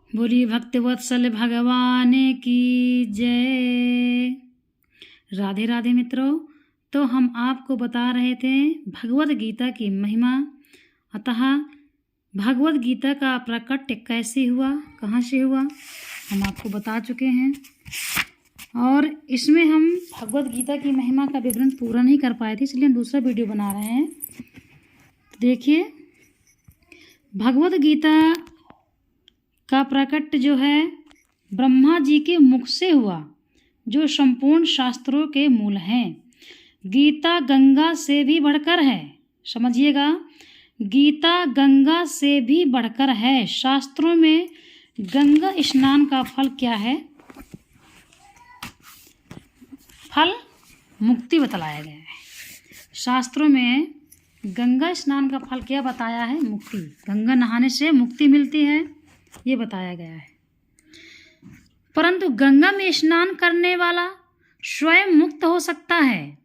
बोली भक्तवत्सल भगवान की जय। राधे राधे मित्रों। तो हम आपको बता रहे थे भगवत गीता की महिमा। अतः भगवत गीता का प्राकट्य कैसे हुआ, कहाँ से हुआ, हम आपको बता चुके हैं। और इसमें हम भगवत गीता की महिमा का विवरण पूरा नहीं कर पाए थे, इसलिए हम दूसरा वीडियो बना रहे हैं। देखिए, भगवत गीता का प्राकट्य जो है ब्रह्मा जी के मुख से हुआ, जो संपूर्ण शास्त्रों के मूल हैं। गीता गंगा से भी बढ़कर है, समझिएगा, गीता गंगा से भी बढ़कर है। शास्त्रों में गंगा स्नान का फल क्या है? फल मुक्ति बतलाया गया है। शास्त्रों में गंगा स्नान का फल क्या बताया है? मुक्ति। गंगा नहाने से मुक्ति मिलती है, ये बताया गया है। परंतु गंगा में स्नान करने वाला स्वयं मुक्त हो सकता है।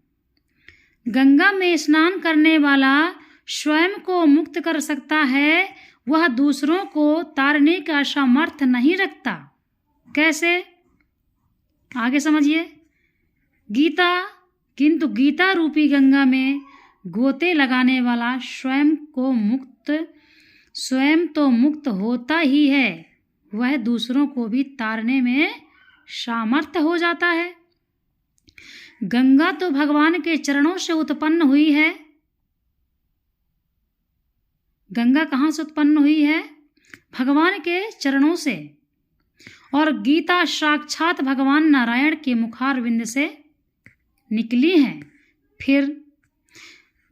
गंगा में स्नान करने वाला स्वयं को मुक्त कर सकता है, वह दूसरों को तारने का सामर्थ्य नहीं रखता। कैसे? आगे समझिए। किंतु गीता रूपी गंगा में गोते लगाने वाला स्वयं तो मुक्त होता ही है, वह दूसरों को भी तारने में सामर्थ्य हो जाता है। गंगा तो भगवान के चरणों से उत्पन्न हुई है। गंगा कहाँ से उत्पन्न हुई है? भगवान के चरणों से। और गीता साक्षात भगवान नारायण के मुखारविंद से निकली है। फिर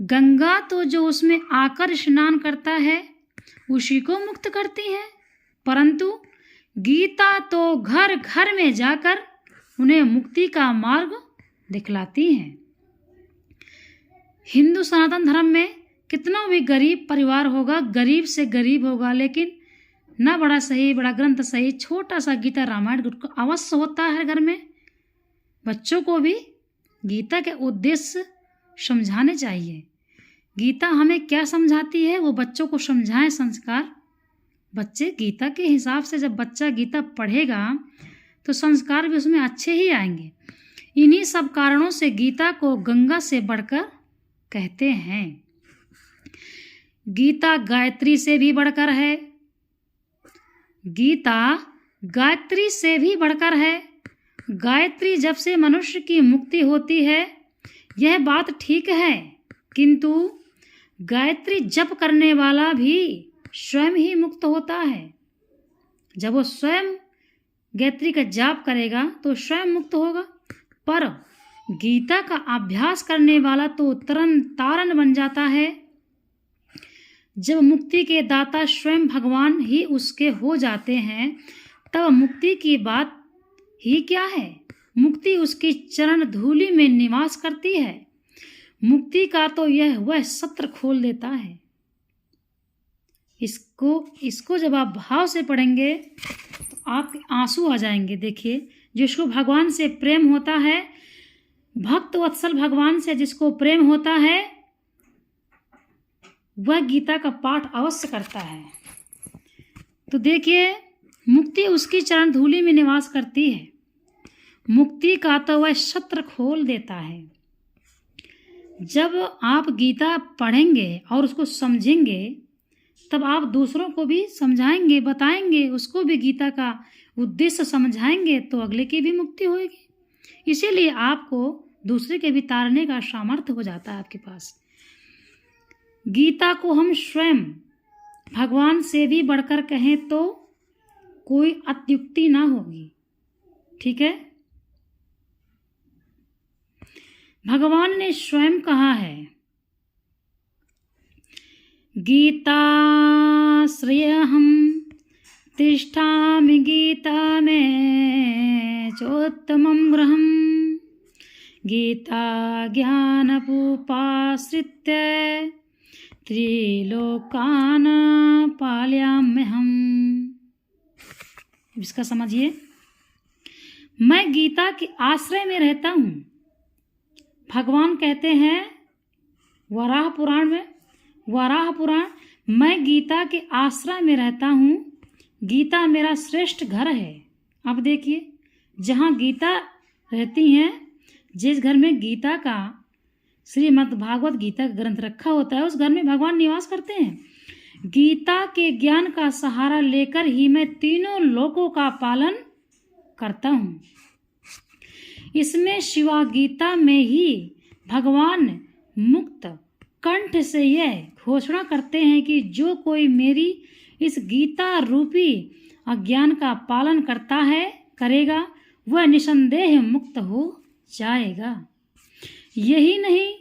गंगा तो जो उसमें आकर स्नान करता है उसी को मुक्त करती है, परंतु गीता तो घर घर में जाकर उन्हें मुक्ति का मार्ग दिखलाती है। हिंदू सनातन धर्म में कितना भी गरीब परिवार होगा, गरीब से गरीब होगा, लेकिन ना बड़ा सही, बड़ा ग्रंथ सही, छोटा सा गीता रामायण अवश्य होता है घर में। बच्चों को भी गीता के उद्देश्य समझाने चाहिए। गीता हमें क्या समझाती है वो बच्चों को समझाएं। संस्कार बच्चे गीता के हिसाब से, जब बच्चा गीता पढ़ेगा तो संस्कार भी उसमें अच्छे ही आएंगे। इन्हीं सब कारणों से गीता को गंगा से बढ़कर कहते हैं। गीता गायत्री से भी बढ़कर है। गीता गायत्री से भी बढ़कर है। गायत्री जब से मनुष्य की मुक्ति होती है, यह बात ठीक है, किंतु गायत्री जप करने वाला भी स्वयं ही मुक्त होता है। जब वो स्वयं गायत्री का जाप करेगा तो स्वयं मुक्त होगा, पर गीता का अभ्यास करने वाला तो तरन तारन बन जाता है। जब मुक्ति के दाता स्वयं भगवान ही उसके हो जाते हैं, तब मुक्ति की बात ही क्या है? मुक्ति उसकी चरण धूलि में निवास करती है। मुक्ति का तो वह सत्र खोल देता है। इसको जब आप भाव से पढ़ेंगे तो आपके आंसू आ जाएंगे। देखिए, जिसको भगवान से प्रेम होता है, भक्त वत्सल भगवान से जिसको प्रेम होता है, वह गीता का पाठ अवश्य करता है। तो देखिए, मुक्ति उसकी चरण धूलि में निवास करती है। मुक्ति का तो वह सत्र खोल देता है। जब आप गीता पढ़ेंगे और उसको समझेंगे, तब आप दूसरों को भी समझाएंगे, बताएंगे, उसको भी गीता का उद्देश्य समझाएंगे, तो अगले की भी मुक्ति होगी। इसीलिए आपको दूसरे के भी तारने का सामर्थ्य हो जाता है आपके पास। गीता को हम स्वयं भगवान से भी बढ़कर कहें तो कोई अत्युक्ति ना होगी। ठीक है? भगवान ने स्वयं कहा है, गीता श्रेयहम तिष्ठामि गीता में चोत्तमं ग्रहम गीता ज्ञानपूपाश्रित्य त्रिलोकान पालयाम्यहम्। इसका समझिए, मैं गीता के आश्रय में रहता हूँ। भगवान कहते हैं वराह पुराण, मैं गीता के आश्रय में रहता हूँ, गीता मेरा श्रेष्ठ घर है। अब देखिए, जहाँ गीता रहती हैं, जिस घर में गीता का श्रीमद् भागवत गीता का ग्रंथ रखा होता है, उस घर में भगवान निवास करते हैं। गीता के ज्ञान का सहारा लेकर ही मैं तीनों लोकों का पालन करता हूँ। इसमें शिवा गीता में ही भगवान मुक्त कंठ से यह घोषणा करते हैं कि जो कोई मेरी इस गीता रूपी अज्ञान का पालन करेगा, वह निसंदेह मुक्त हो जाएगा। यही नहीं,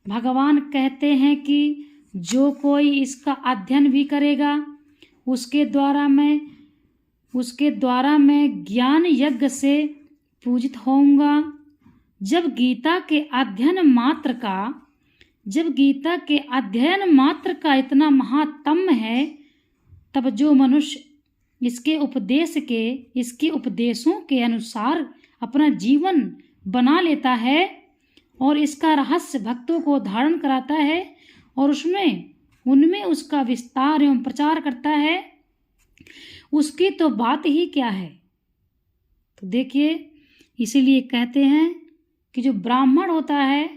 भगवान कहते हैं कि जो कोई इसका अध्ययन भी करेगा, उसके द्वारा मैं ज्ञान यज्ञ से पूजित होऊंगा। जब गीता के अध्ययन मात्र का इतना महात्म्य है, तब जो मनुष्य इसके उपदेशों के अनुसार अपना जीवन बना लेता है और इसका रहस्य भक्तों को धारण कराता है और उनमें उसका विस्तार एवं प्रचार करता है, उसकी तो बात ही क्या है। तो देखिए, इसीलिए कहते हैं कि जो ब्राह्मण होता है,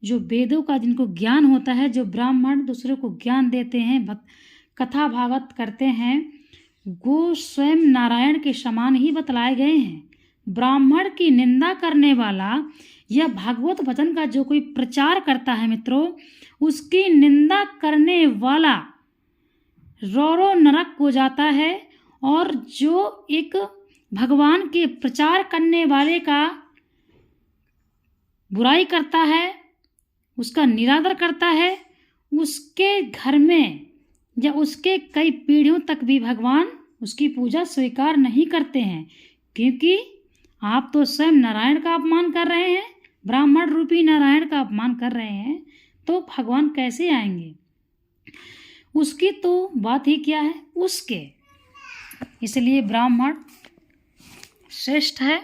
जो वेदों का जिनको ज्ञान होता है, जो ब्राह्मण दूसरे को ज्ञान देते हैं, कथा भागवत करते हैं, वो स्वयं नारायण के समान ही बतलाए गए हैं। ब्राह्मण की निंदा करने वाला या भागवत वचन का जो कोई प्रचार करता है मित्रों, उसकी निंदा करने वाला रोरो नरक हो जाता है, और जो एक भगवान के प्रचार करने वाले का बुराई करता है, उसका निरादर करता है, उसके घर में या उसके कई पीढ़ियों तक भी भगवान उसकी पूजा स्वीकार नहीं करते हैं, क्योंकि आप तो स्वयं नारायण का अपमान कर रहे हैं, ब्राह्मण रूपी नारायण का अपमान कर रहे हैं, तो भगवान कैसे आएंगे। उसकी तो बात ही क्या है उसके। इसलिए ब्राह्मण श्रेष्ठ है,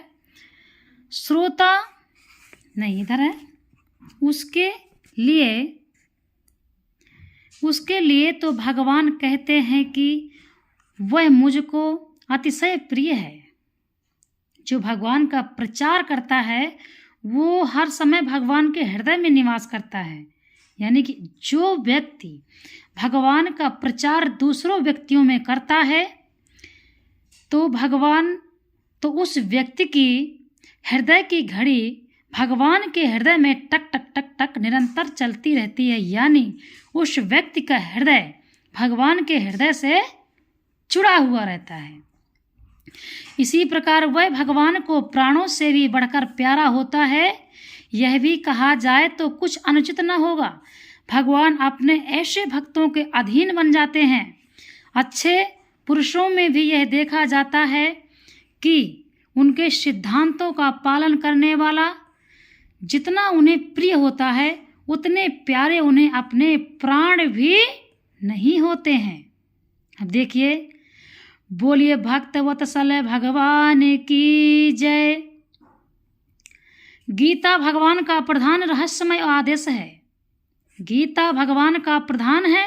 श्रोता नहीं इधर है, उसके लिए तो भगवान कहते हैं कि वह मुझको अतिशय प्रिय है। जो भगवान का प्रचार करता है वो हर समय भगवान के हृदय में निवास करता है। यानी कि जो व्यक्ति भगवान का प्रचार दूसरों व्यक्तियों में करता है, तो भगवान तो उस व्यक्ति की हृदय की घड़ी भगवान के हृदय में टक टक टक टक निरंतर चलती रहती है। यानी उस व्यक्ति का हृदय भगवान के हृदय से जुड़ा हुआ रहता है। इसी प्रकार वह भगवान को प्राणों से भी बढ़कर प्यारा होता है। यह भी कहा जाए तो कुछ अनुचित न होगा, भगवान अपने ऐसे भक्तों के अधीन बन जाते हैं। अच्छे पुरुषों में भी यह देखा जाता है कि उनके सिद्धांतों का पालन करने वाला जितना उन्हें प्रिय होता है, उतने प्यारे उन्हें अपने प्राण भी नहीं होते हैं। अब देखिए, बोलिए भक्त वत्सल भगवान की जय। गीता भगवान का प्रधान रहस्यमय आदेश है। गीता भगवान का प्रधान है,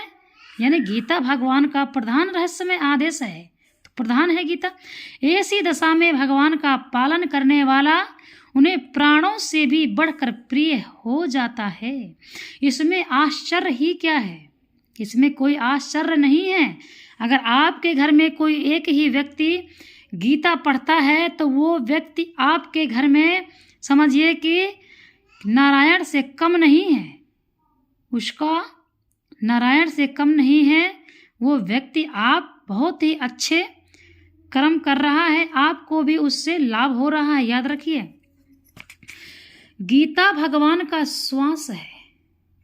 यानी गीता भगवान का प्रधान रहस्यमय आदेश है, तो प्रधान है गीता। ऐसी दशा में भगवान का पालन करने वाला उन्हें प्राणों से भी बढ़कर प्रिय हो जाता है। इसमें आश्चर्य ही क्या है, इसमें कोई आश्चर्य नहीं है। अगर आपके घर में कोई एक ही व्यक्ति गीता पढ़ता है, तो वो व्यक्ति आपके घर में समझिए कि नारायण से कम नहीं है, उसका नारायण से कम नहीं है। वो व्यक्ति आप बहुत ही अच्छे कर्म कर रहा है, आपको भी उससे लाभ हो रहा है। याद रखिए, गीता भगवान का श्वास है।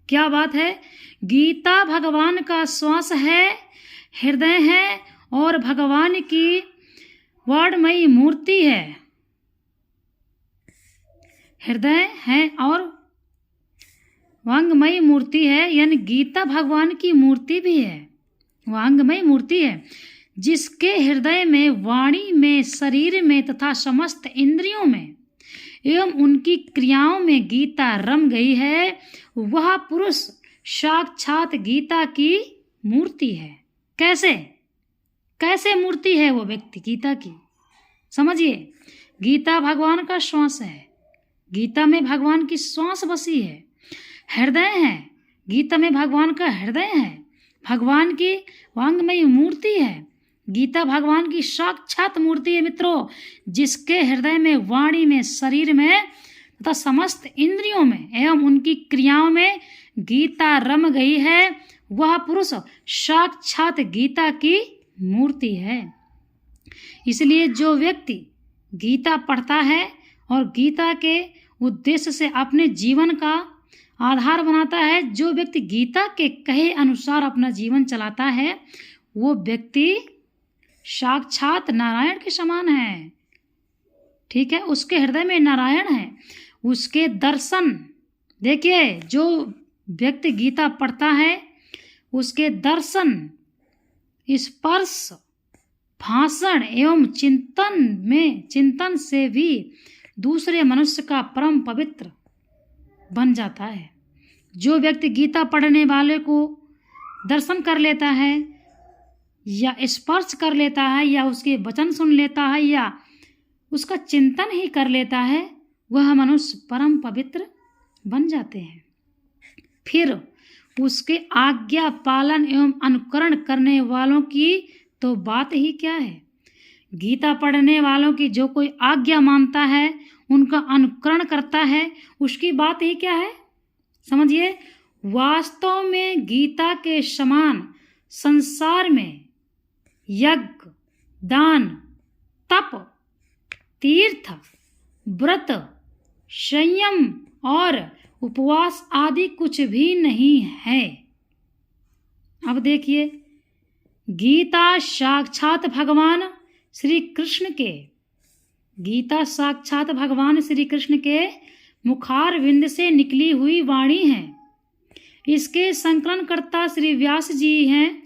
क्या बात है, गीता भगवान का श्वास है, हृदय है और भगवान की वर्णमयी मूर्ति है। हृदय है और वांगमयी मूर्ति है, यानी गीता भगवान की मूर्ति भी है, वांगमयी मूर्ति है, जिसके हृदय में, वाणी में, शरीर में तथा समस्त इंद्रियों में एवं उनकी क्रियाओं में गीता रम गई है। वह पुरुष साक्षात गीता की मूर्ति है। कैसे? कैसे मूर्ति है वो व्यक्ति गीता की? समझिए, गीता भगवान का श्वास है। गीता में भगवान की श्वास बसी है, हृदय है। गीता में भगवान का हृदय है, भगवान की वांगमयी मूर्ति है। गीता भगवान की साक्षात मूर्ति है मित्रों, जिसके हृदय में, वाणी में, शरीर में तथा समस्त इंद्रियों में एवं उनकी क्रियाओं में गीता रम गई है। वह पुरुष साक्षात गीता की मूर्ति है। इसलिए जो व्यक्ति गीता पढ़ता है और गीता के उद्देश्य से अपने जीवन का आधार बनाता है, जो व्यक्ति गीता के कहे अनुसार अपना जीवन चलाता है, वो व्यक्ति साक्षात नारायण के समान है। ठीक है, उसके हृदय में नारायण है। उसके दर्शन, देखिए, जो व्यक्ति गीता पढ़ता है उसके दर्शन, स्पर्श, भाषण एवं चिंतन से भी दूसरे मनुष्य का परम पवित्र बन जाता है। जो व्यक्ति गीता पढ़ने वाले को दर्शन कर लेता है या स्पर्श कर लेता है या उसके वचन सुन लेता है या उसका चिंतन ही कर लेता है, वह मनुष्य परम पवित्र बन जाते हैं। फिर उसके आज्ञा पालन एवं अनुकरण करने वालों की तो बात ही क्या है। गीता पढ़ने वालों की जो कोई आज्ञा मानता है, उनका अनुकरण करता है, उसकी बात ही क्या है। समझिए, वास्तव में गीता के समान संसार में यज्ञ, दान, तप, तीर्थ, व्रत, संयम और उपवास आदि कुछ भी नहीं है। अब देखिए, गीता साक्षात भगवान श्री कृष्ण के, गीता साक्षात भगवान श्री कृष्ण के मुखार विंद से निकली हुई वाणी है। इसके संकलनकर्ता श्री व्यास जी हैं,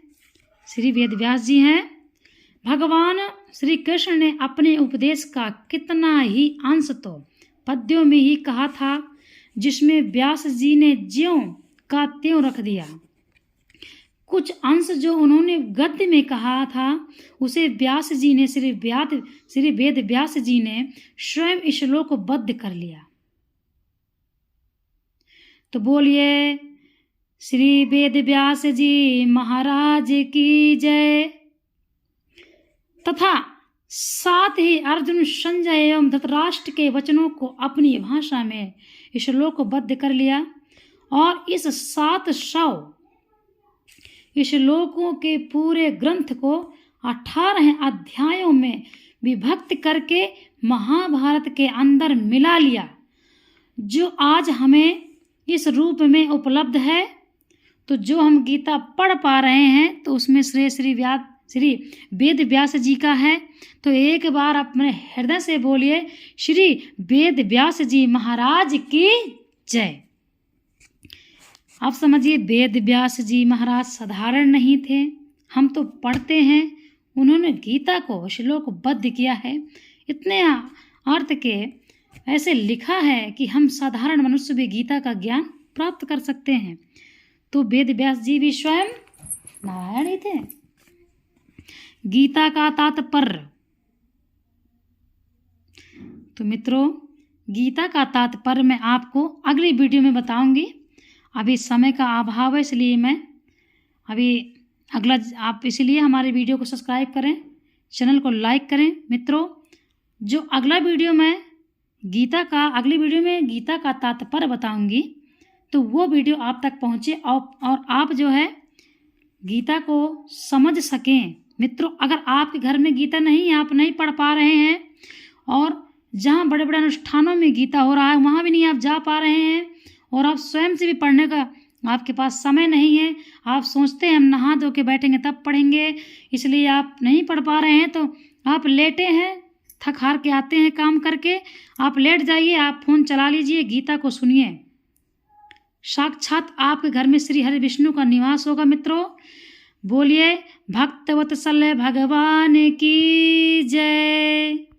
श्री वेद व्यास जी हैं। भगवान श्री कृष्ण ने अपने उपदेश का कितना ही अंश तो पद्यों में ही कहा था, जिसमें व्यास जी ने ज्यों का त्यों रख दिया। कुछ अंश जो उन्होंने गद्य में कहा था, उसे व्यास जी ने, श्री वेद व्यास जी ने स्वयं श्लोकबद्ध कर लिया। तो बोलिए श्री वेद व्यास जी महाराज की जय। तथा साथ ही अर्जुन, संजय एवं धृतराष्ट्र के वचनों को अपनी भाषा में श्लोकबद्ध कर लिया और इस 700 श्लोकों के पूरे ग्रंथ को 18 अध्यायों में विभक्त करके महाभारत के अंदर मिला लिया, जो आज हमें इस रूप में उपलब्ध है। तो जो हम गीता पढ़ पा रहे हैं तो उसमें श्री वेद व्यास जी का है। तो एक बार अपने हृदय से बोलिए श्री वेद व्यास जी महाराज की जय। आप समझिए, वेद व्यास जी महाराज साधारण नहीं थे। हम तो पढ़ते हैं, उन्होंने गीता को श्लोकबद्ध किया है, इतने अर्थ के ऐसे लिखा है कि हम साधारण मनुष्य भी गीता का ज्ञान प्राप्त कर सकते हैं। तो वेद व्यास जी भी स्वयं नारायण ही थे। गीता का तात्पर्य, तो मित्रों, गीता का तात्पर्य मैं आपको अगली वीडियो में बताऊंगी। अभी समय का अभाव है, इसलिए मैं आप इसलिए हमारे वीडियो को सब्सक्राइब करें, चैनल को लाइक करें। मित्रों, जो अगली वीडियो में गीता का तात्पर्य बताऊंगी, तो वो वीडियो आप तक पहुंचे और आप जो है गीता को समझ सकें। मित्रों, अगर आपके घर में गीता नहीं है, आप नहीं पढ़ पा रहे हैं, और जहाँ बड़े बड़े अनुष्ठानों में गीता हो रहा है वहाँ भी नहीं आप जा पा रहे हैं, और आप स्वयं से भी पढ़ने का आपके पास समय नहीं है, आप सोचते हैं हम नहा धो के बैठेंगे तब पढ़ेंगे, इसलिए आप नहीं पढ़ पा रहे हैं, तो आप लेटे हैं, थक हार के आते हैं काम करके, आप लेट जाइए, आप फ़ोन चला लीजिए, गीता को सुनिए। साक्षात आपके घर में श्री हरि विष्णु का निवास होगा। मित्रों, बोलिए भक्तवत्सल भगवान की जय।